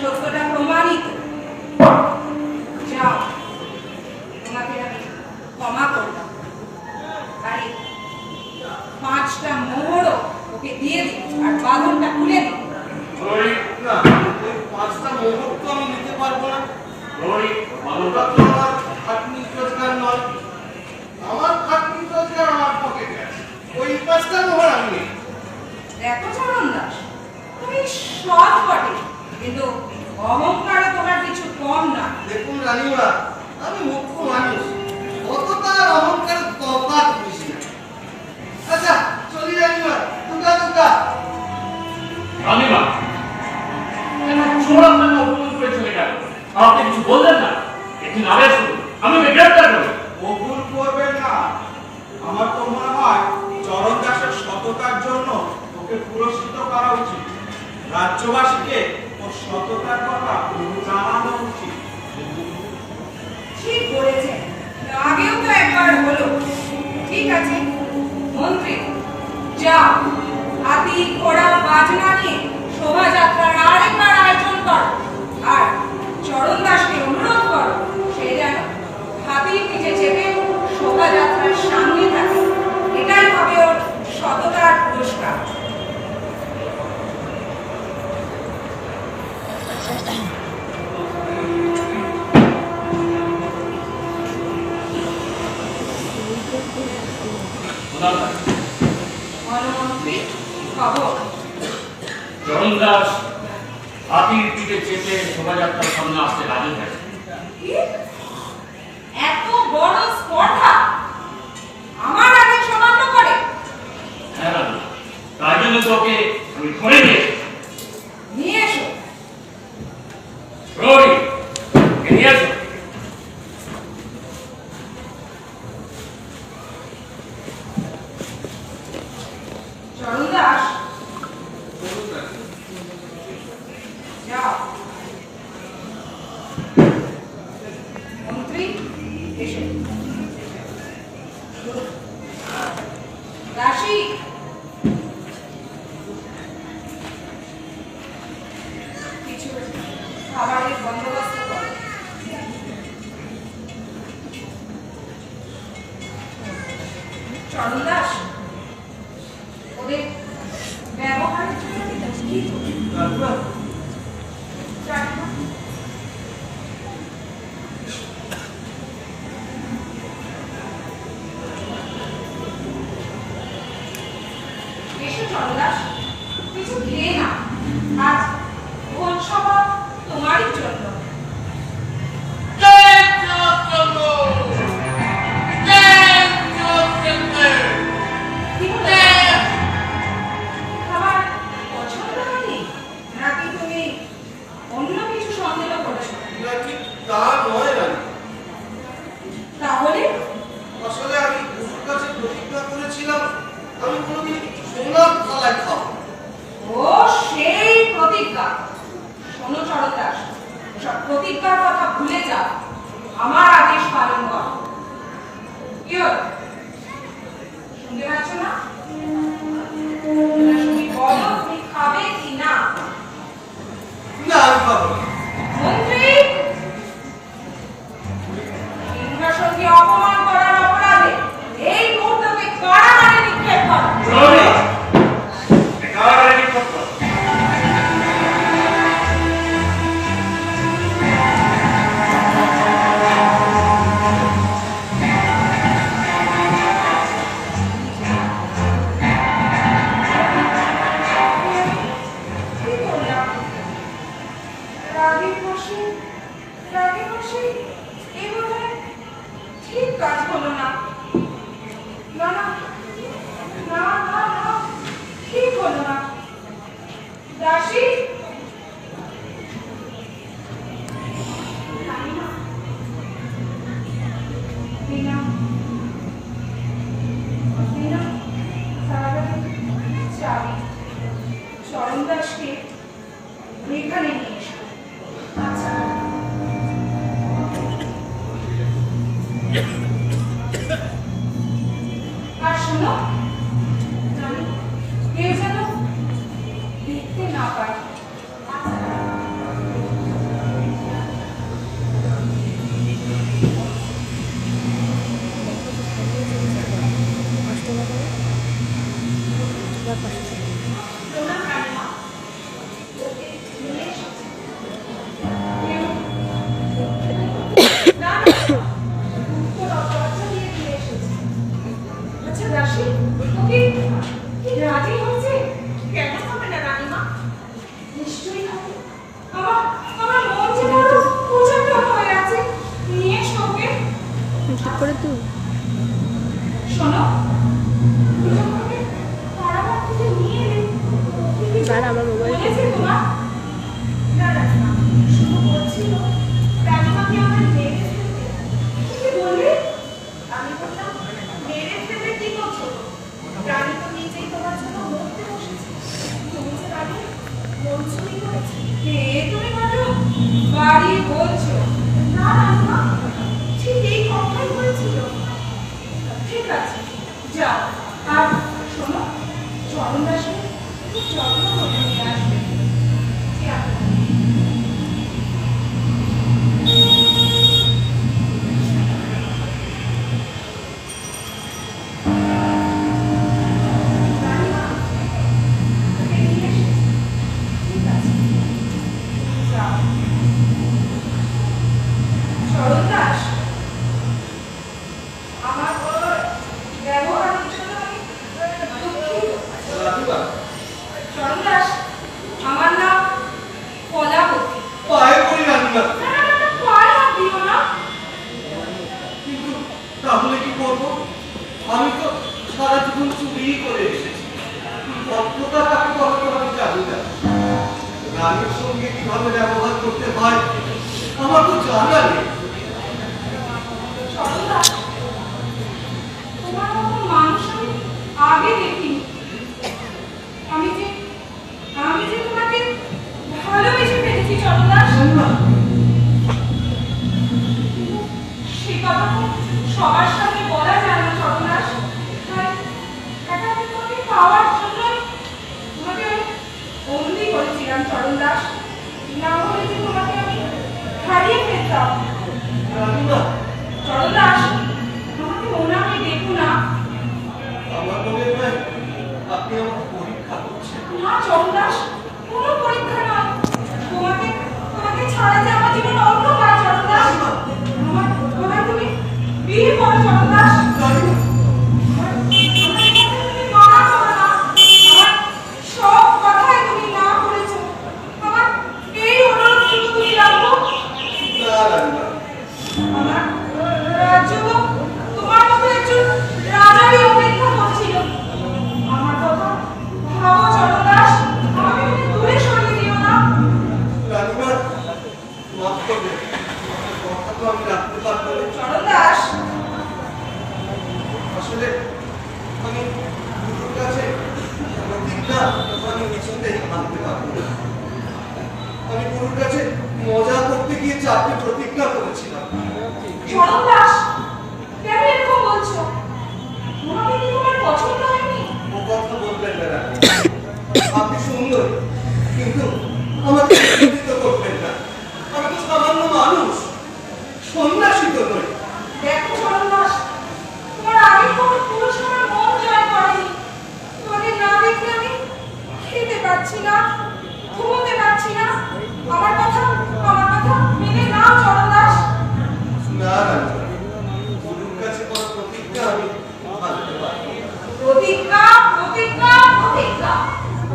সত্যটা প্রমাণিত। যাও, তোমাকে আমি ক্ষমা করলাম। আরে 5টা মোহরও ওকে দিয়ে দিন আর বাঁধনটা খুলে দিন। প্রহরী, না, ওই 5টা মোহর তো আমি নিতে পারবো না। প্রহরী, ওটা তো আমার খাটনি রোজগার নয়। আমার খাটনি রোজগার আমার পকেটে আছে। ওই 5টা মোহর আমি নেই। দেখো চরণদাস, তুমি সৎ বটে, কিন্তু অহংকারে তোমার কিছু কম না। দেখুন রানীমা, আমি মুখ্য মানুষ, অতটা অহংকার তফাৎ বুঝি না। আচ্ছা চলি রানীমা, দুটা দুটা। রানীমা, চোর আপনাকে অপমান করে চলে গেল, আপনি কিছু বললেন না। একদিন আদেশ করুন, আমি ওকে গ্রেপ্তার করব। ভুল করবেন না। আমার তো মনে হয় চরণ দাসের সততার জন্য ওকে পুরস্কৃত করা উচিত। রাজ্যবাসীকে ওর সততার কথা জানানো উচিত। ঠিক বলেছেন, আগেও তো একবার হলো। ঠিক আছে মন্ত্রী, যাও হাতি ঘোড়া বাজনা নিয়ে শোভাযাত্রার আরেকবার আয়োজন করো। আর চরণ দাসকে অনুরোধ করো সে যেন হাতি হাতির পিঠে চেপে শোভাযাত্রার সামনে থাকে, এটাই হবে ওর সততার পুরস্কার। মনোমন্ত্রী, খবর। চরণ দাস হাতির পিঠে চেপে শোভাযাত্রার সামনে আসতে রাজি হয়েছে। কি? এত বড় স্পর্ধা আমার আগে সমান্য করে? হ্যাঁ রানী, তাই জন্য তোকে আমি ধরে নিয়ে এসেছি। নিয়ে এসো। প্রহরী, একে নিয়ে এসো। চরণ দাস, যাও। মন্ত্রী, এসো। দাসী, কিছু খাবারের বন্দোবস্ত করো। চরণ দাস, ওদের ব্যবহারের জন্য কি করবে? জানি না। এসো চরণ দাস, কিছু খেয়ে না। আজ ভোজ সভা তোমারই জন্য। কি হলো? খাবার পছন্দ হয়নি? নাকি তুমি অন্য কিছু সন্দেহ করছো? নাকি তা নয় রানী, তাহলে আসলে আমি গুরুর কাছে প্রতিজ্ঞা করেছিলাম আমি কোনোদিন সোনার থালায় খাবো। ও সেই প্রতিজ্ঞা। শোনো চরণ দাস, সব প্রতিজ্ঞার কথা ভুলে যাও, আমার আদেশ পালন কর। কি হলো? শুনতে পাচ্ছ না? তুমি বলো তুমি খাবে কি না? না আমি খাবো না। মন্ত্রী, সিংহাসনকে অপমান করার অপরাধে এই মুহূর্তকে কারাগারে নিক্ষেপ করো। প্রহরী, এ কারাগারে নিক্ষেপ করো। কি করলাম? রাগে বসে এই বোধহয় ঠিক কাজ হলো না। না না না না না, ঠিক হলো না। দাসী, রানীমা, বিনা বিনা কারাগারের চাবি চরণ দাসকে এখানে নিয়ে এসো। আচ্ছা। আর শোনো রানী, কেউ যেন দেখতে না পায়। প্রণাম রানীমা, ওকে নিয়ে এসেছি। কেউ না না, তোর অপরাধটা নিয়ে এসেছি। আচ্ছা দাসী, ওকে কি রাজি হয়েছে? কেন হবে না রানীমা? নিশ্চয়ই হবে। আমার মন যে বড় উচাটন হয়ে আছে। নিয়ে এসো ওকে। ঠিক করে তুই শোনো, তুমি যখন ওকে কারাগার থেকে নিয়ে এলে, তুমি কি আর আমার মোবাইল বলেছে তোমার? না রানীমা, শুধু বলছিল রানীমাকে আমার মেরে ফেলতে। কি বললে? আমি বললাম মেরে ফেলতে কি করছো? রানী তো নিজেই তোমার জন্য মরতে বসেছে। তুমি যে রানী বলছোই করেছে। তুমি বলো বাড়ি বলছো। না রানীমা, ঠিক এই কথাই বলেছিল। ঠিক আছে, যাও। আর শোনো, চরণ দাসকে খুব যত্ন করে নিয়ে আসবে। তাহলে কি করবো? আমি তো সারা জীবন চুরি করে এসেছি। ভদ্রতা কাকে বলে তো আমি জানি না। রানীর সঙ্গে কিভাবে ব্যবহার করতে হয় আমার তো জানা নেই। সরলা, তোমার মতো মানুষ আমি আগে দেখিনি। আমি যে তোমাকে ভালোবেসে ফেলেছি চরণদাস। সে কথা তো সবার সাথে বলা যায় না চরণদাস। তাই আমি তোমাকে পাওয়ার জন্য তোমাকে আমি বন্দি করেছিলাম চরণদাস। না হলে যে তোমাকে আমি হারিয়ে ফেলতাম। চরণদাস, আমাকে ওনাকে দেখো না। আমার মনে হয় আপনি আমাকে পরীক্ষা করছেন। না চরণদাস, কোনো পরীক্ষা নয়। তোমাকে ছাড়া যে আমার জীবন অন্ধকার চরণদাস। আমার তুমি বিয়ে করো চরণদাস। আমার কথা তুমি মানা করো না। আমার সব কথায় তুমি না করেছো। আমার এই অনুরোধ শুধু তুমি রাখো। না রানীমা, আমার রাজ্য তোমার মতো একজন রাজারই অপেক্ষা করছিল। আমার কথা ভাবো চরণদাস, আমাকে দূরে সরিয়ে দিও না। রানীমা মাফ করবে, কথা তো আমি রাখতে পারবো না। চরণদাস, আসলে আমি গুরুর কাছে প্রতিজ্ঞা আমি কিছুতেই মানতে পারবো না। আমি গুরুর কাছে মজা করতে গিয়ে 4টি প্রতিজ্ঞা করেছিলাম। চরণদাস, কেন এরকম বলছো? তোমাকে কি তোমার পছন্দ হয়নি? ও কথা বলবেন না রানী। আপনি সুন্দর, কিন্তু আমাকে বিচলিত করবেন না। আমি তো সামান্য মানুষ, সন্ন্যাসী তো নই। দেখো চরণদাস, তোমার আগের কোনো পুরুষ আমার মন জয় করেনি। তোমাকে না দেখলে আমি খেতে পারছি না, ঘুমোতে পারছি না। আমার কথা মেনে নাও চরণদাস। না রানী, গুরুর কাছে কোনো প্রতিজ্ঞা আমি মানতে পারবো না। প্রতিজ্ঞা প্রতিজ্ঞা প্রতিজ্ঞা।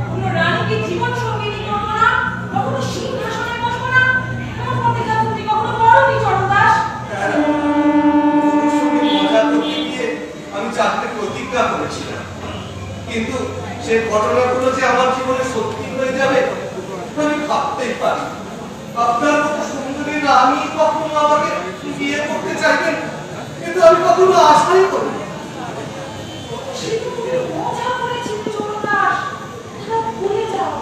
কোনো রানীকে জীবন সঙ্গিনী করবো না, কখনো সিংহাসনে বসবো না। কোনো প্রতিজ্ঞা তুমি কখনো করোনি চরণদাস। গুরুর সঙ্গে মজা করতে গিয়ে আমি 4টি প্রতিজ্ঞা করেছিলাম, কিন্তু সেই ঘটনাগুলো যে আমার জীবনে সত্যি হয়ে যাবে আমি ভাবতেই পারি। আপনার মতো সুন্দরী রানী কখনো আমাকে বিয়ে করতে চাইবেন, কিন্তু আমি কখনো আশাই করি না। সেটা তুমি মজা করেছিলে চরণদাস, তা ভুলে যাও।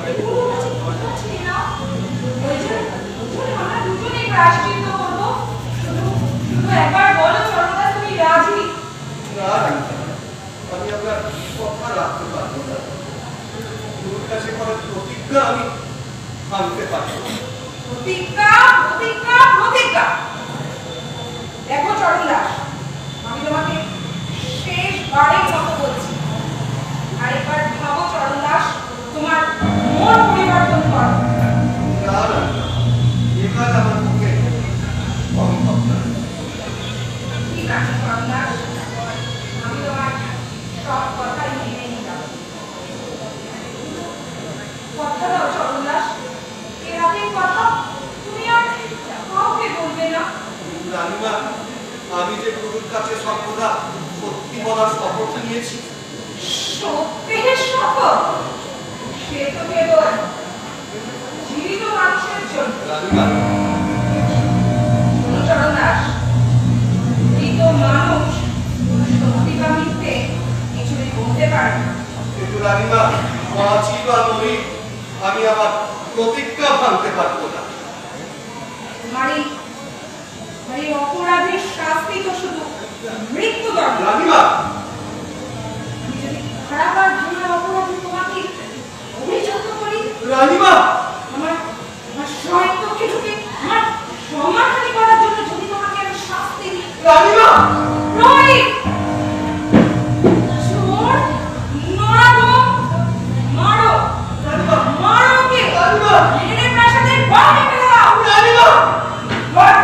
এগুলো কাছে কথা ছিল না। ওই যে আমরা দুজনেই প্রায়শ্চিত্ত করবো। শুধু একবার বলো চরণদাস, তুমি রাজি? না রানী, আমি আপনার কথা রাখতে পারবো না। গুরুর কাছে কোনো প্রতিজ্ঞা আমি ভাঙতে পারবো না। প্রতিজ্ঞা প্রতিজ্ঞা প্রতিজ্ঞা। দেখো চরণদাস, আমি তোমাকে শেষবারের মতো বলছি, আরেকবার ভাবো চরণদাস, তোমার মন পরিবর্তন করো। না রানী, এ কাজ আমার পক্ষে সম্ভব না। ঠিক আছে চরণদাস, আমি তোমার সব কথাই মেনে নিলাম। কথা দাও চরণদাস, এর আগের কথা তুমি আর কাউকে বলবে না। রানীমা, আমি যে গুরুর কাছে সর্বদা সত্যি বলার শপথ নিয়েছি। সত্যের শপথ? সে তো কেবল জীবিত মানুষের জন্য। রানীমা, চরণদাস, মৃত মানুষ সত্যি বা মিথ্যে কিছুই বলতে পারে না। কিন্তু রানীমা, বাঁচি বা মরি আমি আমার প্রতিজ্ঞা ভাঙতে পারবো না। তোমার এই অপরাধের শাস্তি তো শুধু মৃত্যুদণ্ড। রানীমা, আমি যদি খারাপ আর ঘৃণার অপরাধে তোমাকে অভিযুক্ত করি, রানীমা, আমার সৈন্যকে ঢুকে আমার সমাধানী করার জন্য যদি তোমাকে আমি শাস্তি দিই, রানীমা, রোহিত, চোর, নরাধম, মারো, রানীমা, মারো ওকে, রানীমা, মেরে প্রাসাদের বাইরে ফেলে দাও। রানীমা, বল।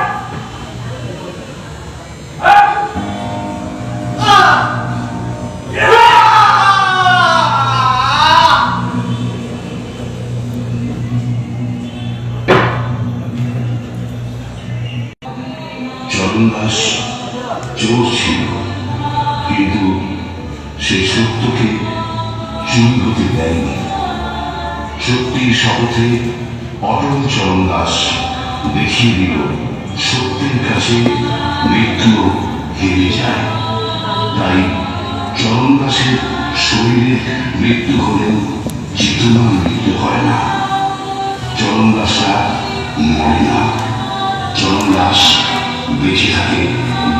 চোর ছিল, কিন্তু সেই সত্যকে চুরি হতে দেয়নি। সত্যির শপথে অটল চরণ দাস দেখিয়ে দিল সত্যের কাছে মৃত্যু হেরে যায়। তাই চরণ দাসের শরীরে মৃত্যু হলেও চেতনার মৃত্যু হয় না। চরণ দাসরা মরে না, চরণ দাস বেঁচে থাকে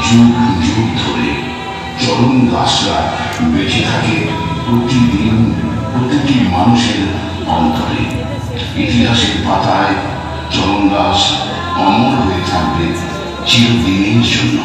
যুগ যুগ ধরে। চরণ দাসরা বেঁচে থাকে প্রতিদিন প্রতিটি মানুষের অন্তরে। ইতিহাসের পাতায় চরণ দাস অমর হয়ে থাকবে চিরদিনের জন্য।